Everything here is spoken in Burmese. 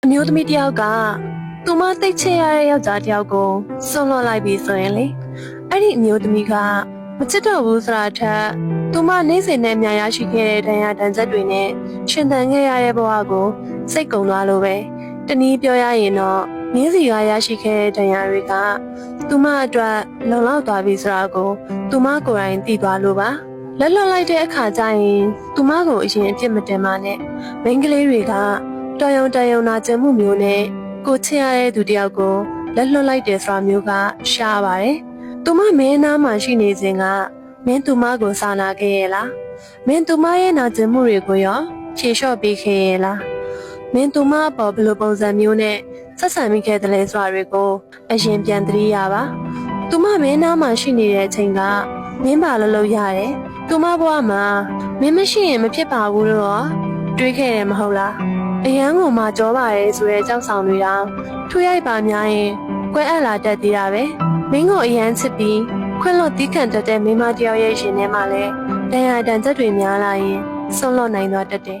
အမျိုးသမီးတယောက်ကသူမသိချင်ရတဲ့ယောက်ျားတယောက်ကိုဆွန့်လွတ်လိုက်ပြီဆိုရင်လေအဲ့ဒီအမျိုးသမီးကမချစ်တော့ဘူးဆိုတာထက်သူမနေ့စဉ်နဲ့များရရှိခဲ့တဲ့ဒဏ်ရာဒဏ်ချက်တွေနဲ့ရှင်သန်ခဲ့ရတဲ့ဘဝကိုစိတ်ကုန်သွားလို့ပဲတနည်းပြောရရင်တော့မင်းစီကရရှိခဲ့တဲ့ဒဏ်ရာတွေကသူမအတွက်လုံလောက်သွားပြီဆိုတာကိုသူမကိုယ်တိုင်သိသွားလို့ပါလက်လွတ်လိုက်တဲ့အခါကျရင်သူမကိုအရင်အပြစ်မတင်ပါနဲ့မိန်းကလေးတွေကတော်ရုံတန်ရုံနာကျင်မှုမျိုးနဲ့ကိုချစ်ရတဲ့သူတယောက်ကိုလက်လွတ်လိုက်တယ်ဆိုတာမျိုးကရှားပါတယ်။သူမမင်းသားမှရှိနေစဉ်ကမင်းသူမကိုစာနာခဲ့ရဲ့လား။မင်းသူမရဲ့နာကျင်မှုတွေကိုရောဖြေလျှော့ပေးခဲ့ရဲ့လား။မင်းသူမအပေါ်ဘယ်လိုပုံစံမျိုးနဲ့ဆက်ဆံမိခဲ့တယ်လဲဆိုတာတွေကိုအရင်ပြန်သတိရပါ။သူမမင်းသားမှရှိနေတဲ့အချိန်ကမင်းပါလို့ရတယ်။သူမဘဝမှာမင်းမရှိရင်မဖြစ်ပါဘူးလို့ရောတွေးခဲ့တယ်မဟုတ်လား။အရန်ကိုမှကြောပါတယ်ဆိုတဲ့ကြောက်ဆောင်တွေတောင်ထူရိုက်ပါများရင်ကွဲအပ်လာတတ်သေးတာပဲမင်းကိုအရန်ချစ်ပြီးခွင့်လွတ်တီးခံတတ်တဲ့မိန်းမတယောက်ရဲ့ရှင်ထဲမှာလဲဒဏ်ရာဒဏ်ချက်တွေများလာရင်ဆုံးလွတ်နိုင်သွားတတ်တယ်